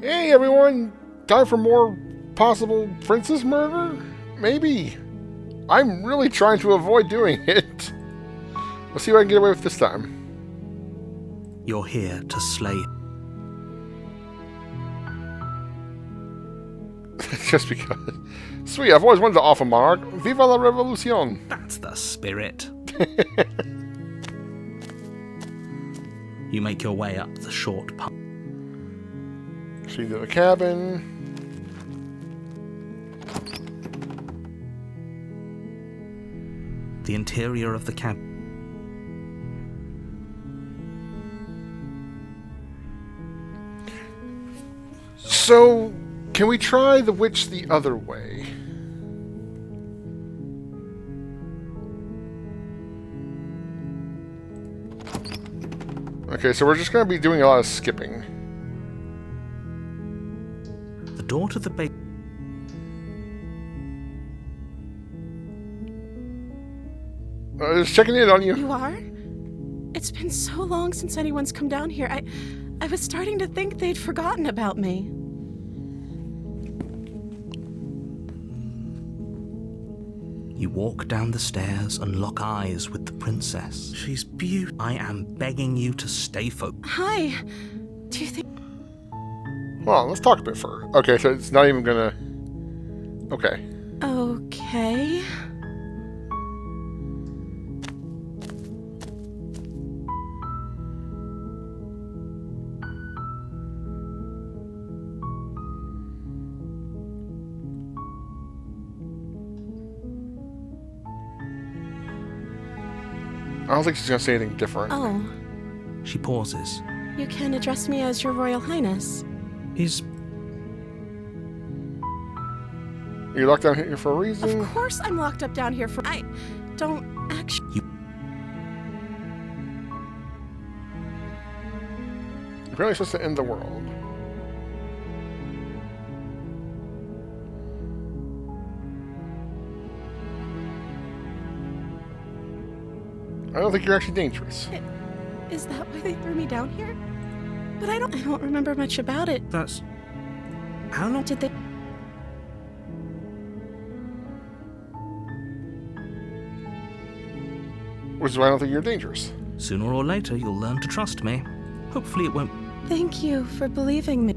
Hey everyone! Time for more possible princess murder? Maybe. I'm really trying to avoid doing it. Let's see what I can get away with this time. You're here to slay. Just because. Sweet, I've always wanted to offer monarch. Viva la revolucion! That's the spirit. You make your way up the short path. See to the cabin. The interior of the cabin. So, can we try the witch the other way? Okay, so we're just going to be doing a lot of skipping. The door to the base. Just checking in on you. You are? It's been so long since anyone's come down here. I was starting to think they'd forgotten about me. You walk down the stairs and lock eyes with the princess. She's beautiful. I am begging you to stay focused. Hi. Do you think... Well, let's talk a bit first. Okay, so it's not even gonna... Okay. Okay. I don't think she's gonna say anything different. Oh, She pauses. you can address me as your Royal Highness. He's... You're locked down here for a reason? Of course I'm locked up down here for... I don't actually... Apparently supposed to end the world. I don't think you're actually dangerous. Is that why they threw me down here? But I don't remember much about it. That's... How long... Did they... Which is why I don't think you're dangerous. Sooner or later, you'll learn to trust me. Hopefully it won't... Thank you for believing me.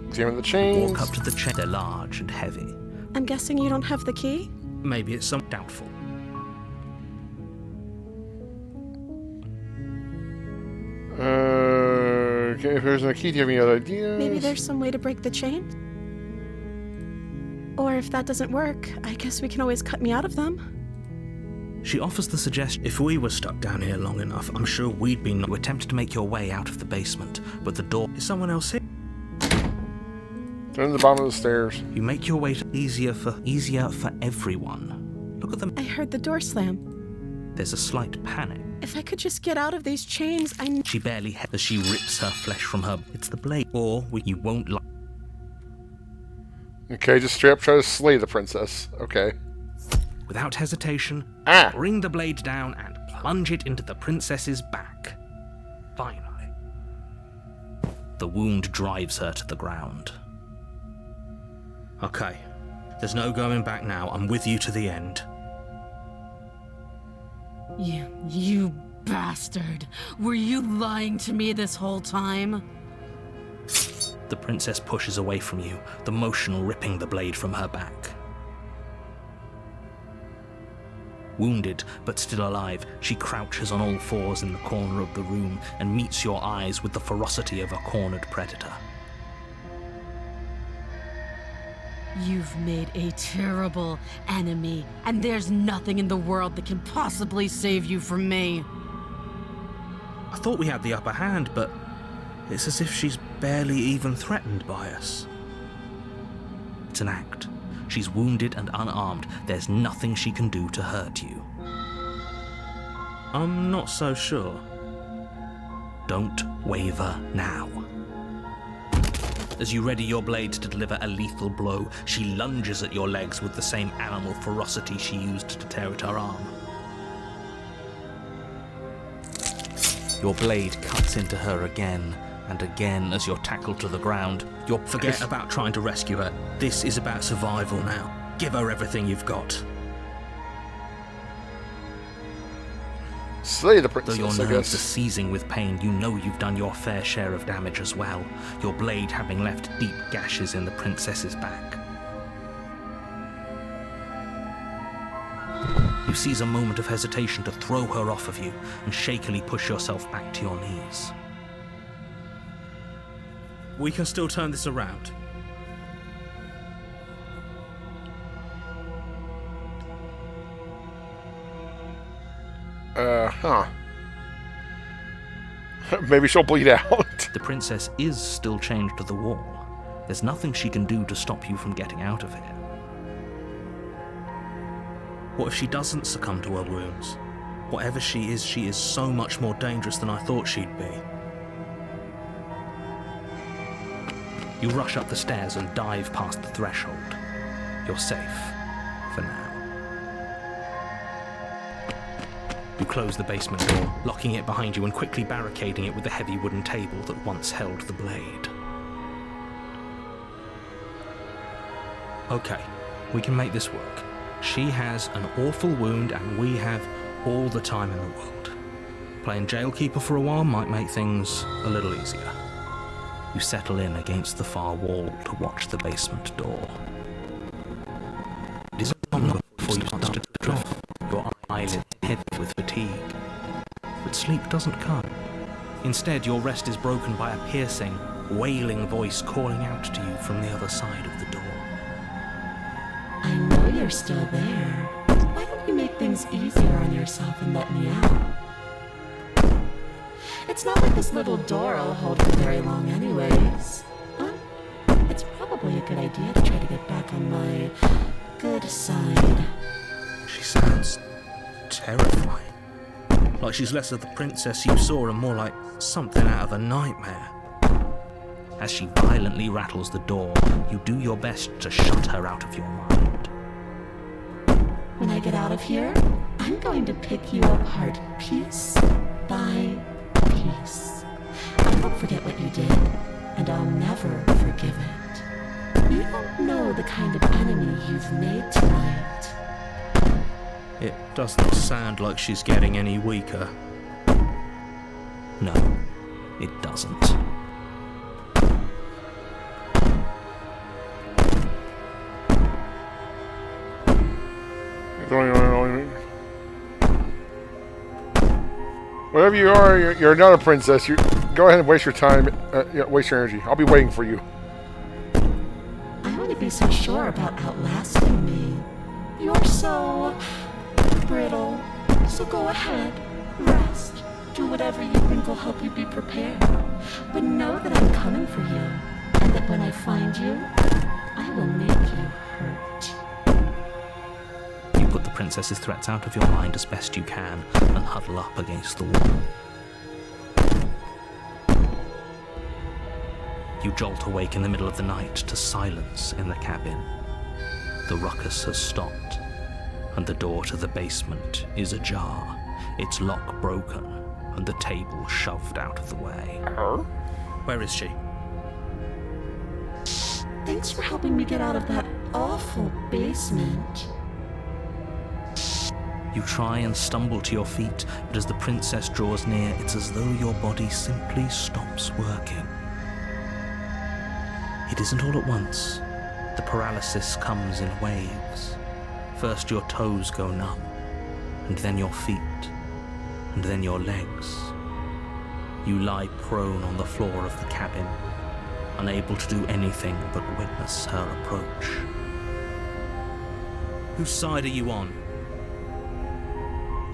Examine the chains. Walk up to the chair. They're large and heavy. I'm guessing you don't have the key? Maybe it's some doubtful. Okay, if there's no key, do you have any other ideas? Maybe there's some way to break the chain? Or if that doesn't work, I guess we can always cut me out of them. She offers the suggestion. If we were stuck down here long enough, I'm sure we'd be... You attempt to make your way out of the basement, but the door... Is someone else here? Turn to the bottom of the stairs. You make your way to... Easier for everyone. Look at them. I heard the door slam. There's a slight panic. If I could just get out of these chains, She barely as she rips her flesh from her. It's the blade. Or you won't like... Okay, just straight up try to slay the princess. Okay. Without hesitation, Ah! bring the blade down and plunge it into the princess's back. Finally. The wound drives her to the ground. Okay. There's no going back now. I'm with you to the end. You bastard! Were you lying to me this whole time? The princess pushes away from you, the motion ripping the blade from her back. Wounded, but still alive, she crouches on all fours in the corner of the room and meets your eyes with the ferocity of a cornered predator. You've made a terrible enemy, and there's nothing in the world that can possibly save you from me. I thought we had the upper hand, but it's as if she's barely even threatened by us. It's an act. She's wounded and unarmed. There's nothing she can do to hurt you. I'm not so sure. Don't waver now. As you ready your blade to deliver a lethal blow, she lunges at your legs with the same animal ferocity she used to tear at her arm. Your blade cuts into her again and again as you're tackled to the ground. You'll forget about trying to rescue her. This is about survival now. Give her everything you've got. Slay the Though princess, your I nerves are guess. seizing with pain, you know you've done your fair share of damage as well, your blade having left deep gashes in the princess's back. You seize a moment of hesitation to throw her off of you and shakily push yourself back to your knees. We can still turn this around. Huh. Maybe she'll bleed out. The princess is still chained to the wall. There's nothing she can do to stop you from getting out of here. What if she doesn't succumb to her wounds? Whatever she is so much more dangerous than I thought she'd be. You rush up the stairs and dive past the threshold. You're safe, for now. You close the basement door, locking it behind you and quickly barricading it with the heavy wooden table that once held the blade. Okay, we can make this work. She has an awful wound and we have all the time in the world. Playing jailkeeper for a while might make things a little easier. You settle in against the far wall to watch the basement door. It is a moment before you start to drift, your eyelids heavy with fatigue. But sleep doesn't come. Instead, your rest is broken by a piercing, wailing voice calling out to you from the other side of the door. I know you're still there. Why don't you make things easier on yourself and let me out? It's not like this little door will hold for very long anyways. But it's probably a good idea to try to get back on my good side. She sounds terrifying. Like she's less of the princess you saw and more like something out of a nightmare. As she violently rattles the door, you do your best to shut her out of your mind. When I get out of here, I'm going to pick you apart piece by piece. I won't forget what you did, and I'll never forgive it. You don't know the kind of enemy you've made tonight. It doesn't sound like she's getting any weaker. No, it doesn't. Wherever you are, you're not a princess. You go ahead and waste your time, waste your energy. I'll be waiting for you. I wouldn't be so sure about outlasting me. You're so brittle. So go ahead, rest, do whatever you think will help you be prepared. But know that I'm coming for you, and that when I find you, I will make you hurt. You put the princess's threats out of your mind as best you can and huddle up against the wall. You jolt awake in the middle of the night to silence in the cabin. The ruckus has stopped, and the door to the basement is ajar, its lock broken, and the table shoved out of the way. Where is she? Thanks for helping me get out of that awful basement. You try and stumble to your feet, but as the princess draws near, it's as though your body simply stops working. It isn't all at once. The paralysis comes in waves. First your toes go numb, and then your feet, and then your legs. You lie prone on the floor of the cabin, unable to do anything but witness her approach. Whose side are you on?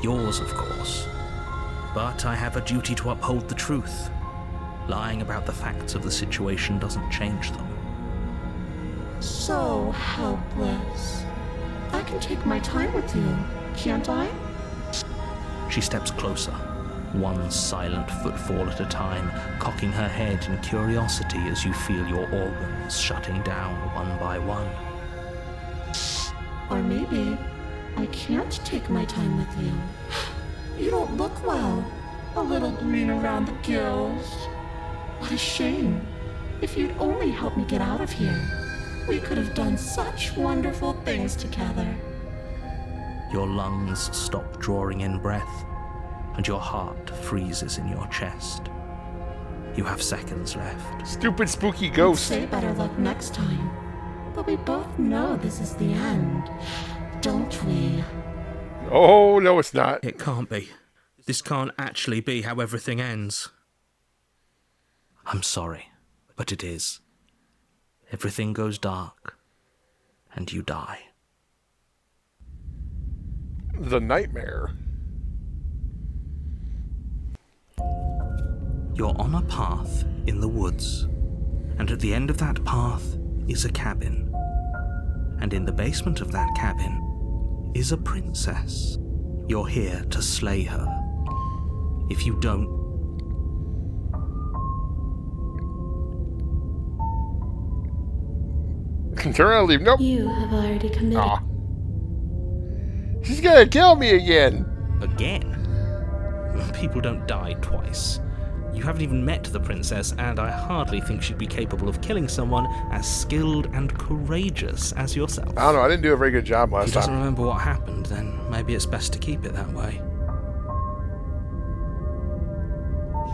Yours, of course. But I have a duty to uphold the truth. Lying about the facts of the situation doesn't change them. So helpless. I can take my time with you, can't I? She steps closer, one silent footfall at a time, cocking her head in curiosity as you feel your organs shutting down one by one. Or maybe I can't take my time with you. You don't look well. A little green around the gills. What a shame. If you'd only helped me get out of here, we could have done such wonderful things together. Your lungs stop drawing in breath, and your heart freezes in your chest. You have seconds left. Stupid spooky We'd ghost. say better luck next time. But we both know this is the end, don't we? Oh, no, it's not. It can't be. This can't actually be how everything ends. I'm sorry, but it is. Everything goes dark, and you die. The nightmare. You're on a path in the woods, and at the end of that path is a cabin. And in the basement of that cabin is a princess. You're here to slay her. If you don't, Turn around and leave. Nope. You have already committed. Aw. She's gonna kill me again. again. People don't die twice. You haven't even met the princess, and I hardly think she'd be capable of killing someone as skilled and courageous as yourself. I don't know. I didn't do a very good job If last he doesn't time. remember what happened, then maybe it's best to keep it that way.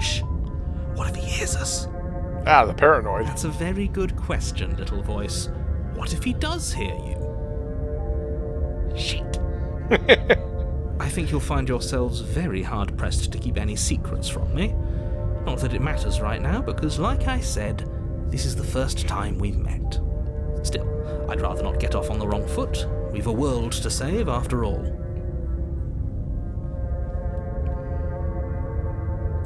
Shh. What if he hears us? Ah, the paranoid. That's a very good question, little voice. What if he does hear you? Shit. I think you'll find yourselves very hard-pressed to keep any secrets from me. Not that it matters right now, because like I said, this is the first time we've met. Still, I'd rather not get off on the wrong foot. We've a world to save, after all.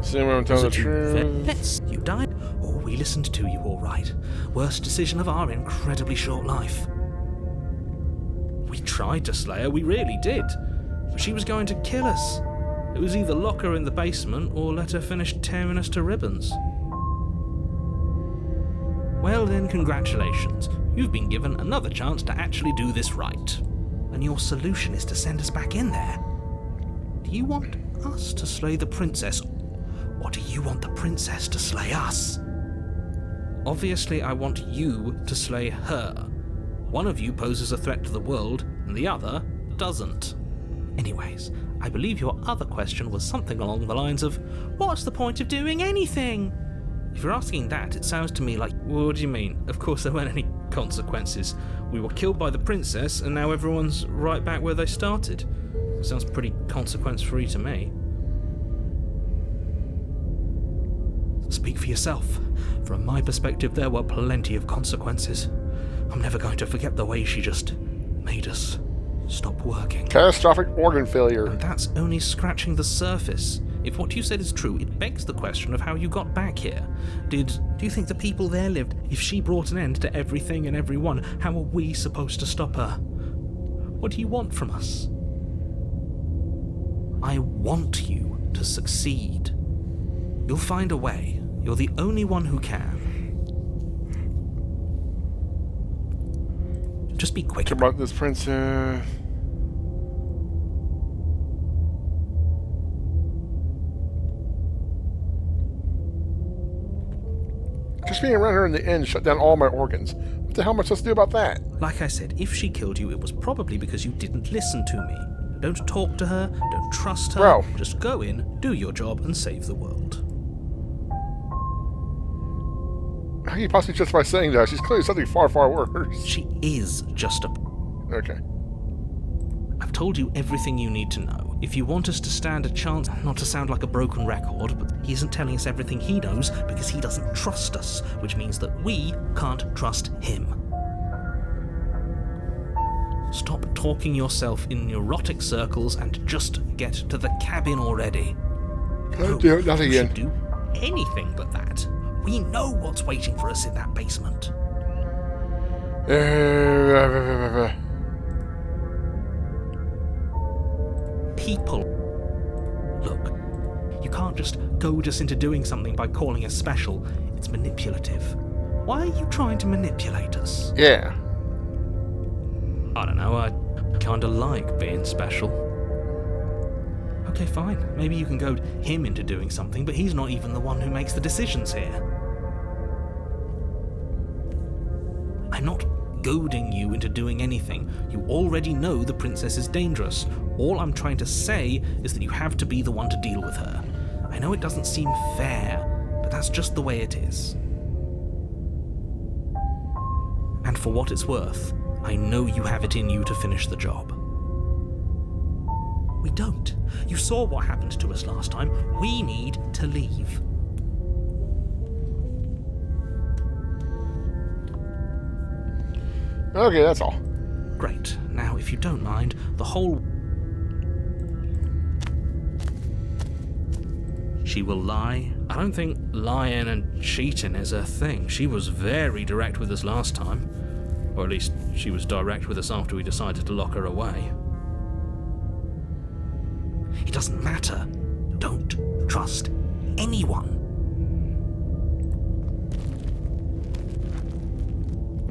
See when I'm telling the truth. Let's. You died, or we listened to you all right. Worst decision of our incredibly short life. We tried to slay her, we really did. But she was going to kill us. It was either lock her in the basement or let her finish tearing us to ribbons. Well then, congratulations. You've been given another chance to actually do this right. And your solution is to send us back in there. Do you want us to slay the princess, or do you want the princess to slay us? Obviously, I want you to slay her. One of you poses a threat to the world, and the other doesn't. Anyways, I believe your other question was something along the lines of, what's the point of doing anything? If you're asking that, it sounds to me like, what do you mean? Of course there weren't any consequences. We were killed by the princess, and now everyone's right back where they started. Sounds pretty consequence-free to me. Speak for yourself. From my perspective, there were plenty of consequences. I'm never going to forget the way she just made us stop working. Catastrophic organ failure. And that's only scratching the surface. If what you said is true, it begs the question of how you got back here. Do you think the people there lived? If she brought an end to everything and everyone, how are we supposed to stop her? What do you want from us? I want you to succeed. You'll find a way. You're the only one who can. Just be quick. About this princess. Just being around her in the end shut down all my organs. What the hell am I supposed to do about that? Like I said, if she killed you, it was probably because you didn't listen to me. Don't talk to her, don't trust her. Bro. Just go in, do your job, and save the world. How can you possibly justify saying that? She's clearly something far, far worse. She is just a... Okay. I've told you everything you need to know. If you want us to stand a chance, not to sound like a broken record, but he isn't telling us everything he knows because he doesn't trust us, which means that we can't trust him. Stop talking yourself in neurotic circles and just get to the cabin already. Don't do it, not you again. should do anything but that. We know what's waiting for us in that basement. People. Look, you can't just goad us into doing something by calling us special. It's manipulative. Why are you trying to manipulate us? Yeah. I don't know, I kinda like being special. Okay, fine. Maybe you can goad him into doing something, but he's not even the one who makes the decisions here. I'm not goading you into doing anything. You already know the princess is dangerous. All I'm trying to say is that you have to be the one to deal with her. I know it doesn't seem fair, but that's just the way it is. And for what it's worth, I know you have it in you to finish the job. We don't. You saw what happened to us last time. We need to leave. Okay, that's all. Great. Now, if you don't mind, the whole... She will lie. I don't think lying and cheating is a thing. She was very direct with us last time. Or at least, she was direct with us after we decided to lock her away. It doesn't matter. Don't trust anyone.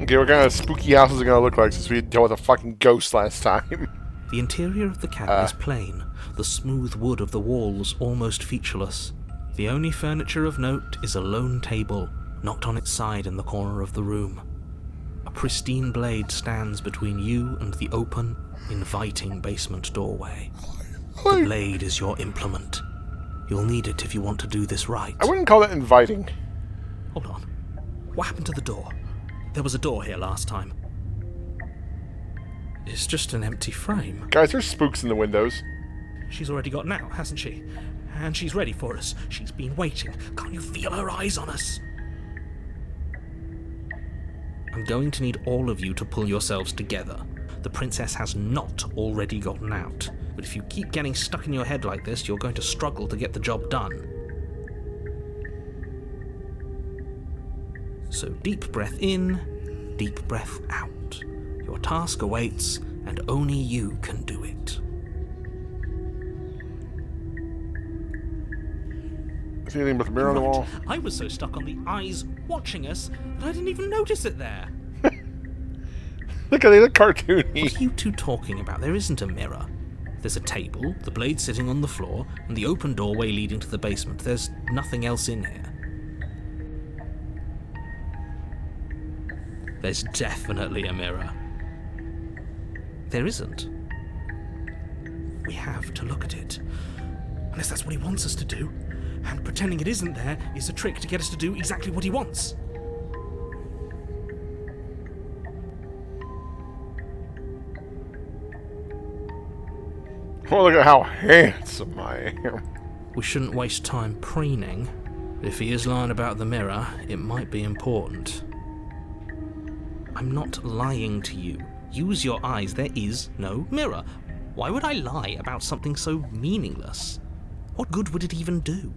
Okay, what kind of spooky house is it gonna look like since we dealt with a fucking ghost last time? The interior of the cabin is plain, the smooth wood of the walls almost featureless. The only furniture of note is a lone table, knocked on its side in the corner of the room. A pristine blade stands between you and the open, inviting basement doorway. The blade is your implement. You'll need it if you want to do this right. I wouldn't call that inviting. Hold on. What happened to the door? There was a door here last time. It's just an empty frame. Guys, there's spooks in the windows. She's already got out, hasn't she? And she's ready for us. She's been waiting. Can't you feel her eyes on us? I'm going to need all of you to pull yourselves together. The princess has not already gotten out. But if you keep getting stuck in your head like this, you're going to struggle to get the job done. So deep breath in, deep breath out. Your task awaits, and only you can do it. See anything with a mirror on the wall? I was so stuck on the eyes watching us that I didn't even notice it there. Look at it, look cartoony. What are you two talking about? There isn't a mirror. There's a table, the blade sitting on the floor, and the open doorway leading to the basement. There's nothing else in here. There's definitely a mirror. There isn't. We have to look at it. Unless that's what he wants us to do. And pretending it isn't there is a trick to get us to do exactly what he wants. Oh, look at how handsome I am. We shouldn't waste time preening. If he is lying about the mirror, it might be important. I'm not lying to you. Use your eyes. There is no mirror. Why would I lie about something so meaningless? What good would it even do?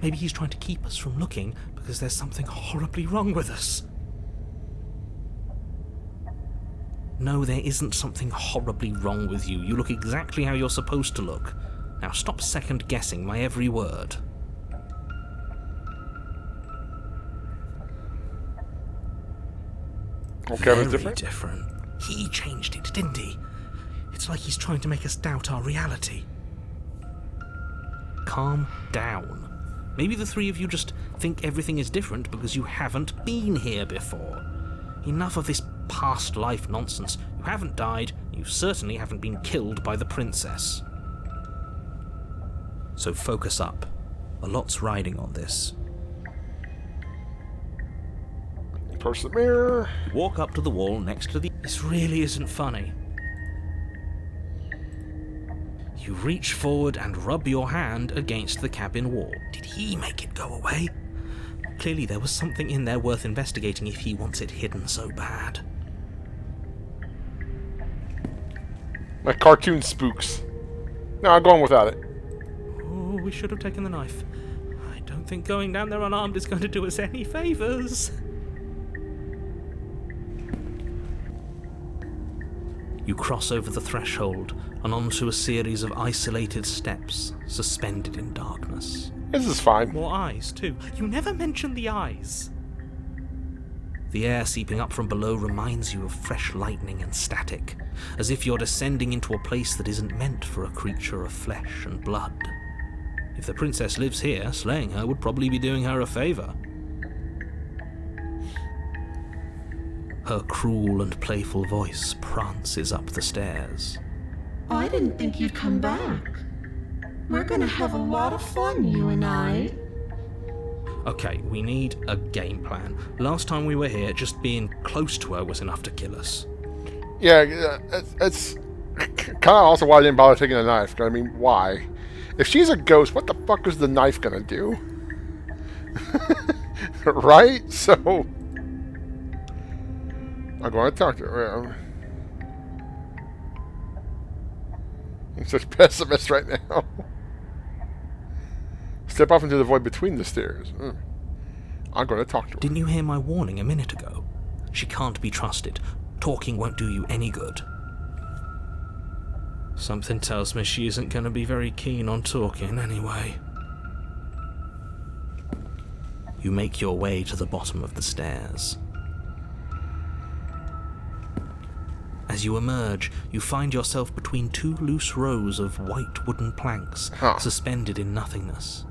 Maybe he's trying to keep us from looking because there's something horribly wrong with us. No, there isn't something horribly wrong with you. You look exactly how you're supposed to look. Now stop second-guessing my every word. Okay, Very different? different. He changed it, didn't he? It's like he's trying to make us doubt our reality. Calm down. Maybe the three of you just think everything is different because you haven't been here before. Enough of this past life nonsense. You haven't died, you certainly haven't been killed by the princess. So focus up. A lot's riding on this. Approach the mirror. Walk up to the wall next to the... This really isn't funny. You reach forward and rub your hand against the cabin wall. Did he make it go away? Clearly there was something in there worth investigating if he wants it hidden so bad. My cartoon spooks. No, I'm going without it. Oh, we should have taken the knife. I don't think going down there unarmed is going to do us any favours. You cross over the threshold and onto a series of isolated steps, suspended in darkness. This is fine. More eyes, too. You never mention the eyes. The air seeping up from below reminds you of fresh lightning and static, as if you're descending into a place that isn't meant for a creature of flesh and blood. If the princess lives here, slaying her would probably be doing her a favour. Her cruel and playful voice prances up the stairs. I didn't think you'd come back. We're gonna have a lot of fun, you and I. Okay, we need a game plan. Last time we were here, just being close to her was enough to kill us. Yeah, it's kind of also why I didn't bother taking the knife. I mean, why? If she's a ghost, what the fuck is the knife gonna do? Right? So... I'm going to talk to her. I'm such a pessimist right now. Step off into the void between the stairs. I'm going to talk to her. Didn't you hear my warning a minute ago? She can't be trusted. Talking won't do you any good. Something tells me she isn't going to be very keen on talking anyway. You make your way to the bottom of the stairs. As you emerge, you find yourself between two loose rows of white wooden planks suspended in nothingness.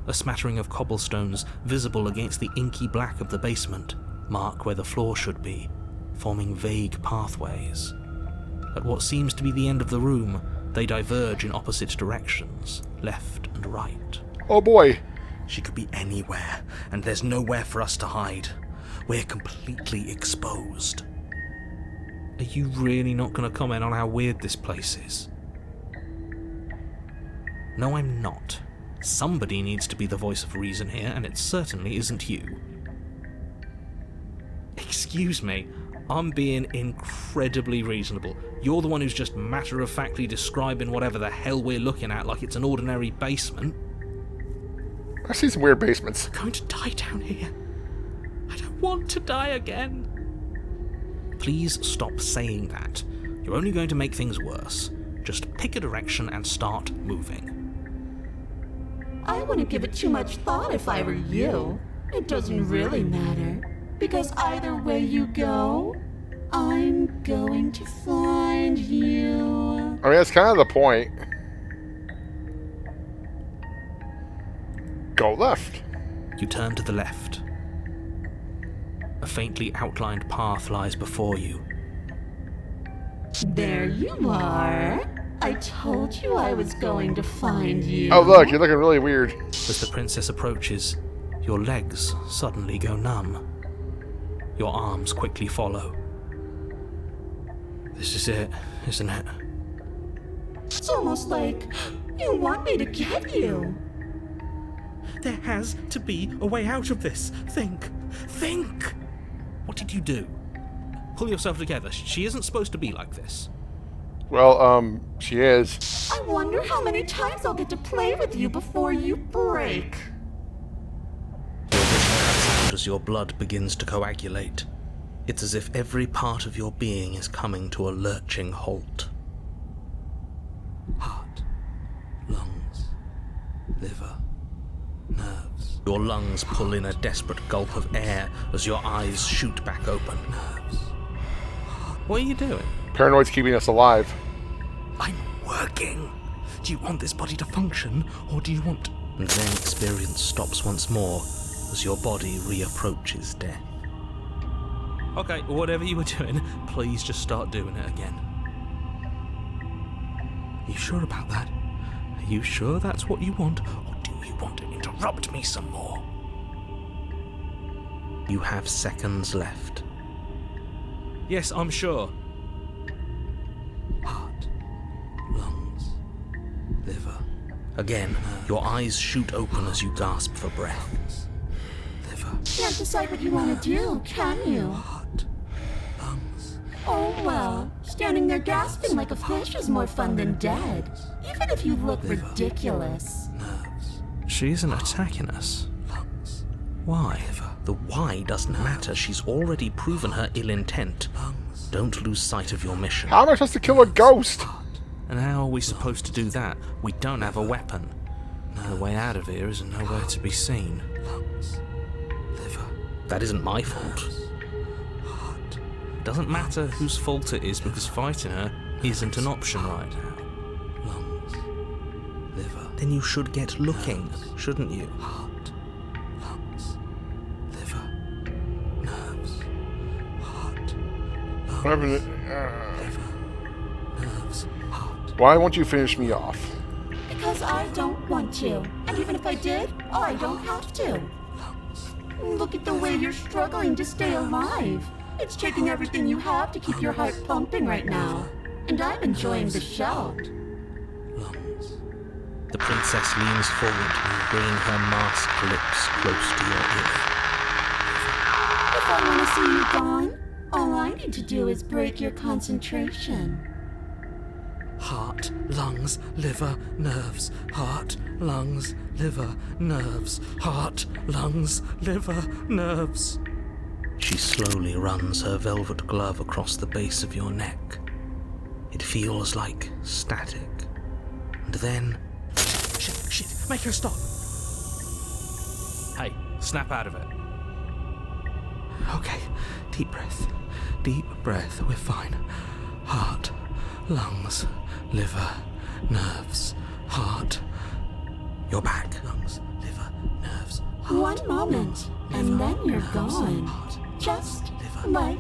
A smattering of cobblestones, visible against the inky black of the basement, mark where the floor should be, forming vague pathways. At what seems to be the end of the room, they diverge in opposite directions, left and right. Oh boy! She could be anywhere, and there's nowhere for us to hide. We're completely exposed. Are you really not going to comment on how weird this place is? No, I'm not. Somebody needs to be the voice of reason here, and it certainly isn't you. Excuse me, I'm being incredibly reasonable. You're the one who's just matter-of-factly describing whatever the hell we're looking at like it's an ordinary basement. I see some weird basements. I'm going to die down here. I don't want to die again. Please stop saying that. You're only going to make things worse. Just pick a direction and start moving. I wouldn't give it too much thought if I were you. It doesn't really matter. Because either way you go, I'm going to find you. I mean, that's kind of the point. Go left. You turn to the left. A faintly outlined path lies before you. There you are. I told you I was going to find you. Oh look, you're looking really weird. As the princess approaches, your legs suddenly go numb. Your arms quickly follow. This is it, isn't it? It's almost like you want me to get you. There has to be a way out of this. Think! Think! What did you do? Pull yourself together. She isn't supposed to be like this. Well, she is. I wonder how many times I'll get to play with you before you break. Your vision cuts out as your blood begins to coagulate. It's as if every part of your being is coming to a lurching halt. Heart, lungs, liver, nerves. Your lungs pull in a desperate gulp of air as your eyes shoot back open. Nerves. What are you doing? Paranoid's keeping us alive. I'm working. Do you want this body to function, or do you want... And then experience stops once more as your body reapproaches death. Okay, whatever you were doing, please just start doing it again. Are you sure about that? Are you sure that's what you want, or do you want to interrupt me some more? You have seconds left. Yes, I'm sure. Heart, lungs, liver. Again, your eyes shoot open as you gasp for breath. Liver. Can't decide what you want to do, can you? Heart, lungs. Oh well, standing there gasping like a fish is more fun than dead. Even if you look ridiculous. Nerves. She isn't attacking us. Lungs. Why? The why doesn't matter. She's already proven her ill intent. Lungs. Don't lose sight of your mission. How am I supposed to kill a ghost? And how are we supposed to do that? We don't have a weapon. The way out of here is nowhere to be seen. Lungs. Liver. That isn't my fault. Heart. Doesn't matter whose fault it is because fighting her isn't an option right now. Lungs. Liver. Then you should get looking, shouldn't you? Heart. Lungs. Liver. Nerves. Heart. What happened? Nerves, heart. Why won't you finish me off? Because I don't want to. And even if I did, I don't have to. Look at the way you're struggling to stay alive. It's taking everything you have to keep your heart pumping right now. And I'm enjoying the show. Lungs. The princess leans forward, bringing her masked lips close to your ear. If I want to see you gone, all I need to do is break your concentration. Heart, lungs, liver, nerves. Heart, lungs, liver, nerves. Heart, lungs, liver, nerves. She slowly runs her velvet glove across the base of your neck. It feels like static. And then... Shit, make her stop. Hey, snap out of it. Okay, deep breath, we're fine. Heart, lungs, liver, nerves, heart. You're back. Lungs, liver, nerves, heart. One moment, and then you're gone. Just like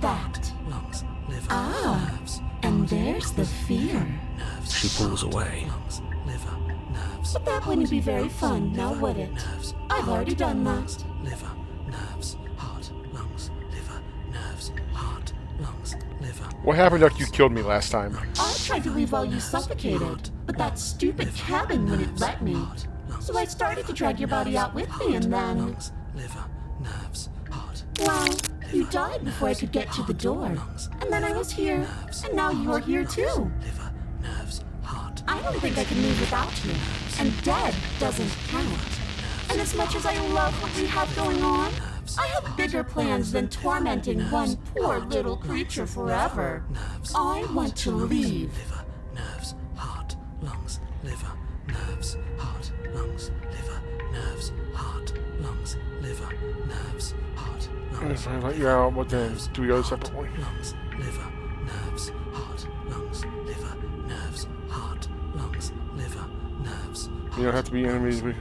that. Lungs, liver, Ah, nerves. and there's the fear. She pulls away. Lungs, liver, nerves. But that wouldn't be very fun, now would it? I've already done that. Liver, nerves, heart, lungs, liver, nerves, heart, lungs, liver. What happened after you killed me last time? I tried to leave while you suffocated, but that stupid cabin wouldn't let me. So I started to drag your body out with me, and then... Lungs, liver, nerves, heart. Well, you died before I could get to the door. And then I was here, and now you're here too. Liver, nerves, heart. I don't think I can move without you. And dead doesn't count. And as much as I love what we have going on, I have bigger plans than tormenting one poor little creature forever. I want to leave. Liver, nerves, heart, lungs, liver, nerves, heart, lungs, liver, nerves, heart, lungs, liver, nerves, heart, lungs. If I let you out, what then? Do we go separately? Lungs, liver, nerves, heart, lungs, liver, nerves, heart, lungs, liver, nerves. You don't have to be enemies. Liver,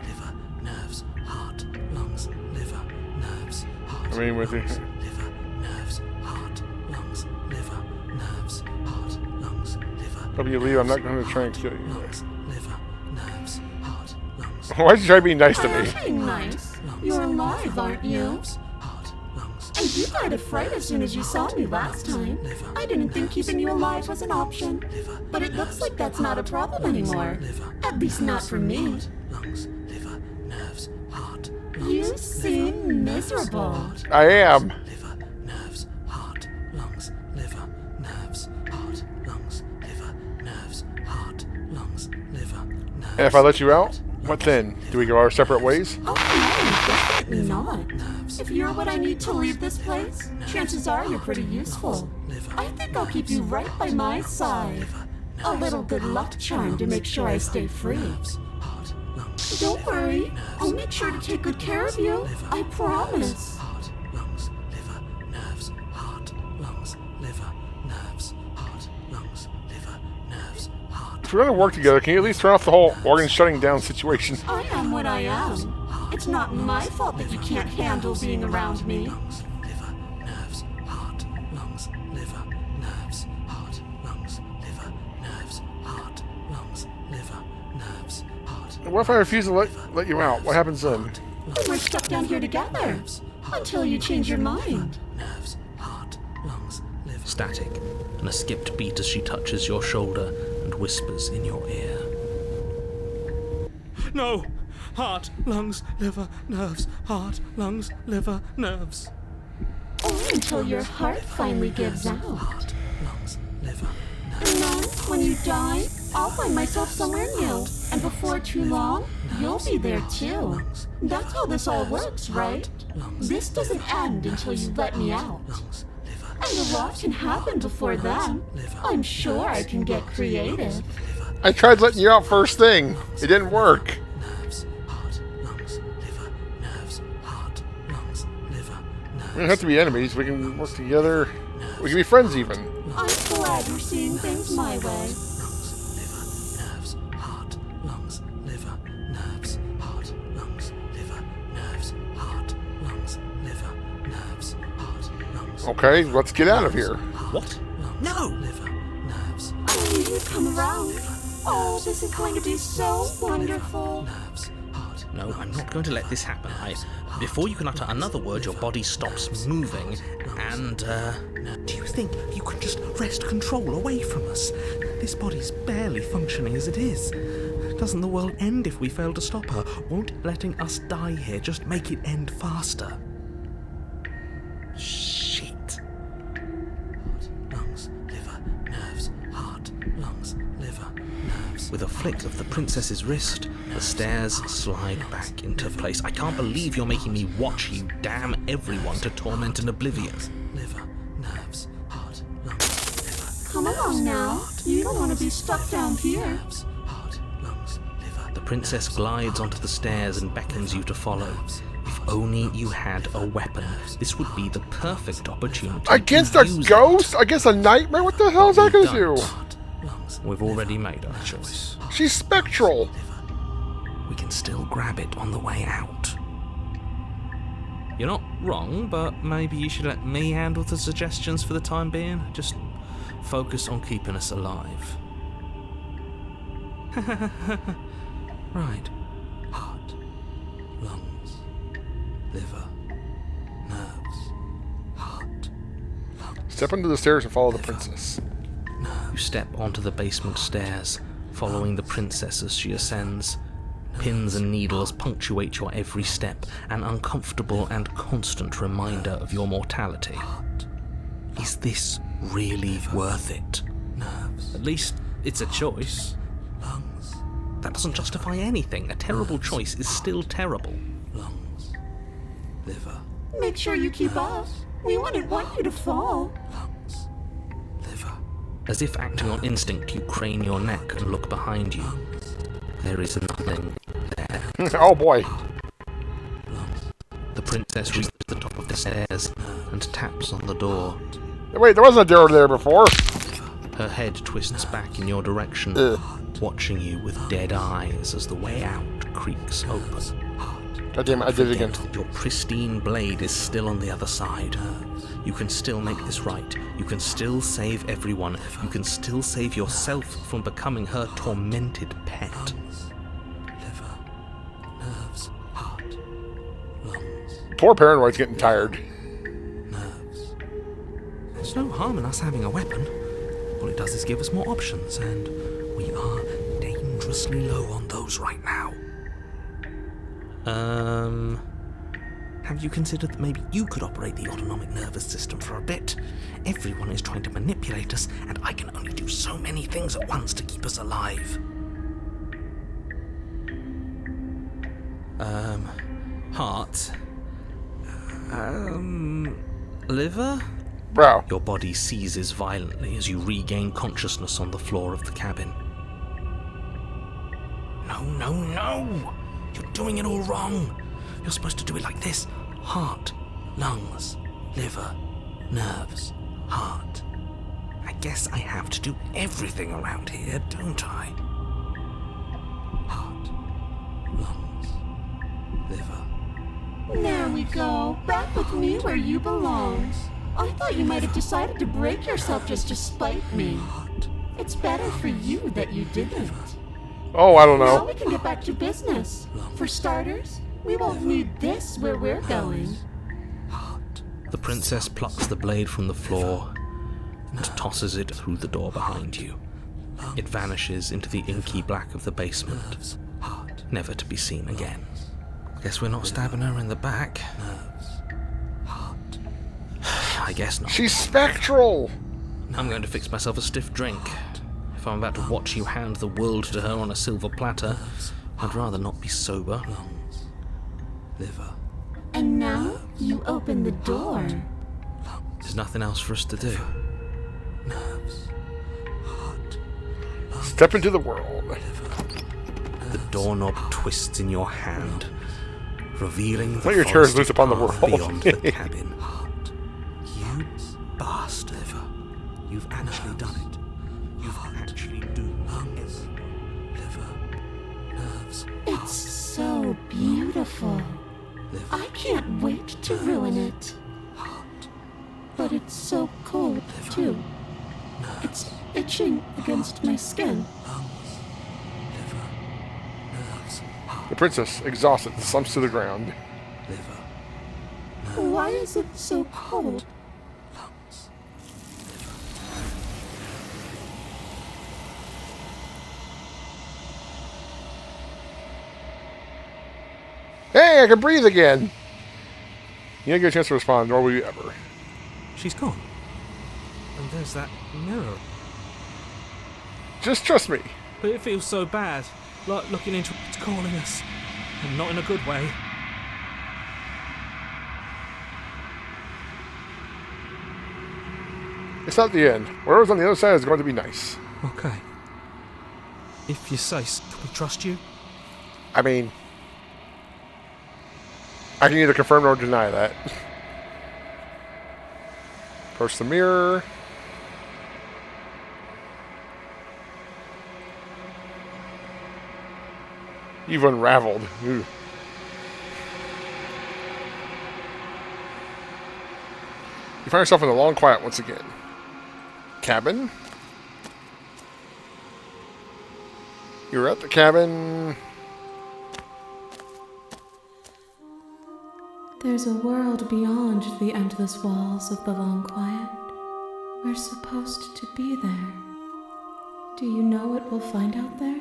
nerves, heart, lungs, liver, nerves, heart. I mean, with you. Liver, nerves, heart, lungs, liver, nerves, heart, lungs, liver. If you leave, I'm not going to try and kill you. Lungs, liver, nerves, heart, lungs. Why'd you try to be nice to I'm me? being nice. You're alive, aren't you? Heart, lungs. And you died of fright as soon as you saw me last time. I didn't think keeping you alive was an option. But it looks like that's not a problem anymore. At least not for me. Lungs, liver, nerves, heart, You seem miserable. I am. liver, nerves, heart, lungs, liver, nerves, heart, lungs, liver, nerves, heart, lungs, liver, nerves. And if I let you out, what then? Do we go our separate ways? Oh no, definitely not. If you're what I need to leave this place, chances are you're pretty useful. I think I'll keep you right by my side. A little good luck charm to make sure I stay free. Heart, lungs, Don't worry, I'll make sure to take good care of you. I promise. heart, lungs, liver, nerves, heart, lungs, liver, nerves, heart, lungs, liver, nerves, heart. If we're going to work together, can you at least turn off the whole organ shutting down situation? I am what I am. It's not my fault that you can't handle being around me. Lungs, liver, nerves, heart, lungs, liver, nerves, heart, lungs, liver, nerves, heart, lungs, liver, nerves, heart. What if I refuse to let you out? What happens then? Then we're stuck down here together. Until you change your mind. Nerves, heart, lungs, liver. Static, and a skipped beat as she touches your shoulder and whispers in your ear. No! Heart, lungs, liver, nerves. Heart, lungs, liver, nerves. Or until your heart finally gives out. Heart, lungs, liver, nerves. And then, when you die, I'll find myself somewhere new. And before too long, you'll be there too. That's how this all works, right? This doesn't end until you let me out. Lungs, liver, And a lot can happen before then. I'm sure I can get creative. I tried letting you out first thing. It didn't work. nerves. Heart, lungs, liver, nerves. Heart, lungs, liver, nerves. We don't have to be enemies. We can work together. We can be friends even. I'm glad you're seeing things my way. Lungs, liver, nerves. Heart, lungs, liver, nerves. Heart, lungs, liver, nerves. Heart, lungs, liver, nerves. Heart, lungs. Okay, let's get out of here. Heart, What? No! Liver, nerves, I knew you'd come around. Oh, this is going to be so wonderful. nerves, heart. No, I'm not going to let this happen. Before you can utter another word, your body stops moving, and, Do you think you can just wrest control away from us? This body's barely functioning as it is. Doesn't the world end if we fail to stop her? Won't letting us die here just make it end faster? shit. Heart, lungs, liver, nerves, heart, lungs, liver, nerves. With a flick of the princess's wrist, the stairs slide back into place. I can't believe you're making me watch you damn everyone to torment and oblivion. Liver, nerves, heart, lungs, liver, Come along now. You don't want to be stuck down here. nerves, heart, lungs, liver. The princess glides onto the stairs and beckons you to follow. If only you had a weapon, this would be the perfect opportunity Against to a use it. ghost? Against a nightmare? What the hell is that gonna do? Heart, lungs, We've already made our choice. She's spectral. We can still grab it on the way out. You're not wrong, but maybe you should let me handle the suggestions for the time being. Just focus on keeping us alive. right. Heart, lungs, liver, nerves, heart, lungs. Step into the stairs and follow the princess. You step onto the basement stairs, following the princess as she ascends. Pins and needles punctuate your every step, an uncomfortable and constant reminder of your mortality. Is this really worth it? Nerves, At least it's a choice. lungs, That doesn't justify anything. A terrible choice is still terrible. lungs, liver, Make sure you keep up. We wouldn't want you to fall. lungs, liver, As if acting on instinct, you crane your neck and look behind you. There is nothing there. Oh boy. The princess reaches the top of the stairs and taps on the door. Wait, there wasn't a door there before. Her head twists back in your direction, Ugh. watching you with dead eyes as the way out creaks open. God damn it, I did it again. Your pristine blade is still on the other side. You can still make this right. You can still save everyone. You can still save yourself from becoming her tormented pet. liver, nerves, heart, lungs, Poor Paranoid's getting tired. nerves. There's no harm in us having a weapon. All it does is give us more options, and We are dangerously low on those right now. have you considered that maybe you could operate the autonomic nervous system for a bit? Everyone is trying to manipulate us, and I can only do so many things at once to keep us alive. Heart. Liver? Bro. Your body seizes violently as you regain consciousness on the floor of the cabin. No, no, no! You're doing it all wrong! You're supposed to do it like this. Heart, lungs, liver, nerves, heart. I guess I have to do everything around here, don't I? Heart, lungs, liver. There we go. Back with me where you belong. I thought you might have decided to break yourself just to spite me. It's better for you that you didn't. Oh, I don't Now know. we can get back to business. For starters, we won't need this where we're going. The princess plucks the blade from the floor and tosses it through the door behind you. It vanishes into the inky black of the basement, never to be seen again. Guess we're not stabbing her in the back. I guess not. She's spectral. I'm going to fix myself a stiff drink. If I'm about to watch you hand the world to her on a silver platter, I'd rather not be sober. Liver, And now you open the door. There's nothing else for us to do. nerves, heart, Step into the world. The doorknob twists in your hand, revealing the Let your terrors forested loose upon the path world. beyond the cabin. You bastard. You've actually done it. You've actually doomed everyone. Liver, nerves, It's so beautiful. liver, I can't wait to ruin it. heart, But it It's so cold, too. It's itching against my skin. Lungs, liver, nerves, heart, The princess, exhausted, slumps to the ground. liver, Why is it so cold? lungs. Hey, I can breathe again! You didn't get a chance to respond, nor will you ever. She's gone. And there's that mirror. Just trust me. But it feels so bad. Like looking into it's calling us. And not in a good way. It's not the end. Whatever's on the other side is going to be nice. Okay. If you say so, can we trust you? I mean, I can either confirm or deny that. Approach the mirror. You've unraveled. Ooh. You find yourself in the long quiet once again. Cabin. You're at the cabin. There's a world beyond the endless walls of the long quiet. We're supposed to be there. Do you know what we'll find out there?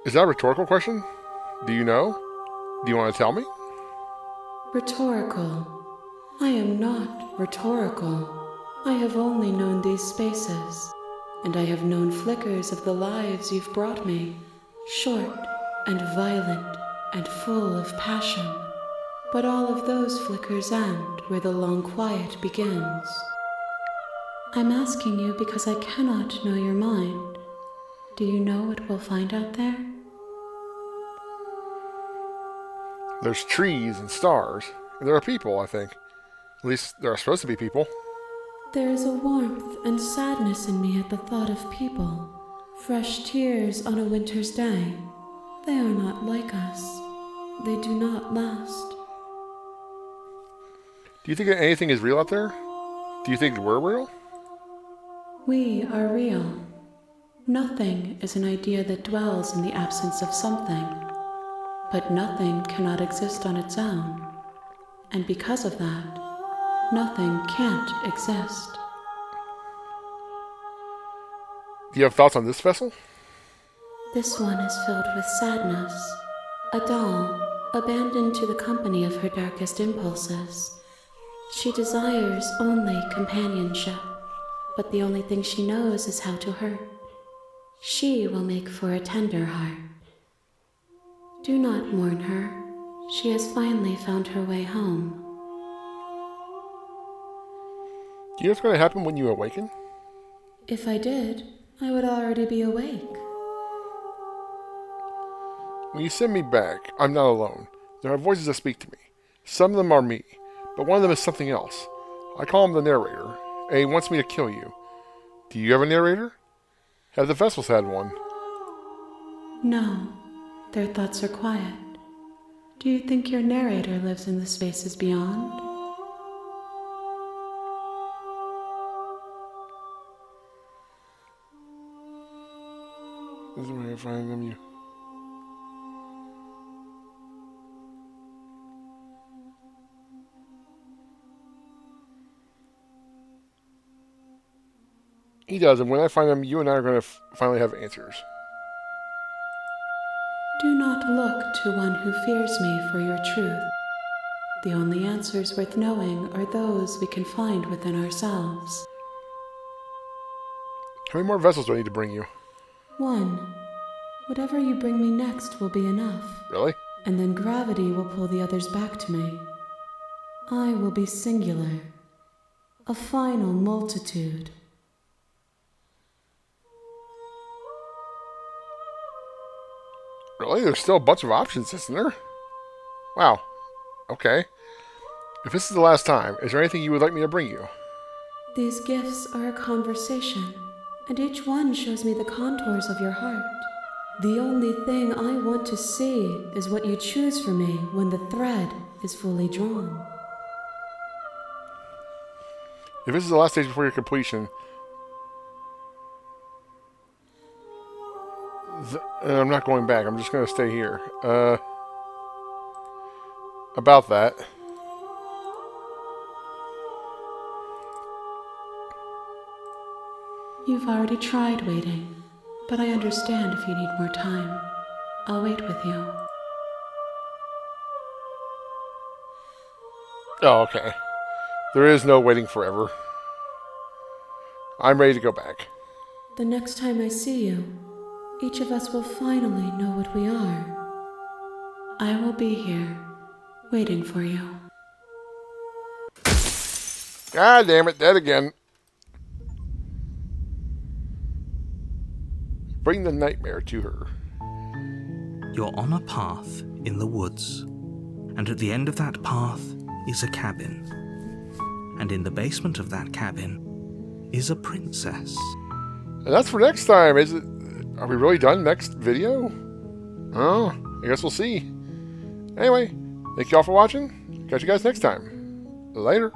Is that a rhetorical question? Do you know? Do you want to tell me? Rhetorical. I am not rhetorical. I have only known these spaces, and I have known flickers of the lives you've brought me, short and violent and full of passion. But all of those flickers end where the long quiet begins. I'm asking you because I cannot know your mind. Do you know what we'll find out there? There's trees and stars. And there are people, I think. At least there are supposed to be people. There is a warmth and sadness in me at the thought of people. Fresh tears on a winter's day. They are not like us. They do not last. Do you think that anything is real out there? Do you think we're real? We are real. Nothing is an idea that dwells in the absence of something. But nothing cannot exist on its own. And because of that, nothing can't exist. Do you have thoughts on this vessel? This one is filled with sadness. A doll, abandoned to the company of her darkest impulses. She desires only companionship, but the only thing she knows is how to hurt. She will make for a tender heart. Do not mourn her. She has finally found her way home. Do you know what's going to happen when you awaken? If I did, I would already be awake. When you send me back, I'm not alone. There are voices that speak to me. Some of them are me, but one of them is something else. I call him the narrator, and he wants me to kill you. Do you have a narrator? Have the vessels had one? No, their thoughts are quiet. Do you think your narrator lives in the spaces beyond? This is where I find them. He does, and when I find them, you and I are going to finally have answers. Do not look to one who fears me for your truth. The only answers worth knowing are those we can find within ourselves. How many more vessels do I need to bring you? One. Whatever you bring me next will be enough. Really? And then gravity will pull the others back to me. I will be singular. A final multitude. Really? There's still a bunch of options, isn't there? Wow. Okay. If this is the last time, is there anything you would like me to bring you? These gifts are a conversation, and each one shows me the contours of your heart. The only thing I want to see is what you choose for me when the thread is fully drawn. If this is the last stage before your completion, I'm not going back. I'm just going to stay here. About that. You've already tried waiting, but I understand if you need more time. I'll wait with you. Oh, okay. There is no waiting forever. I'm ready to go back. The next time I see you, each of us will finally know what we are. I will be here, waiting for you. God damn it, dead again. Bring the nightmare to her. You're on a path in the woods, and at the end of that path is a cabin. And in the basement of that cabin is a princess. And that's for next time. Is it? Are we really done next video? Oh, I guess we'll see. Anyway, thank you all for watching. Catch you guys next time. Later.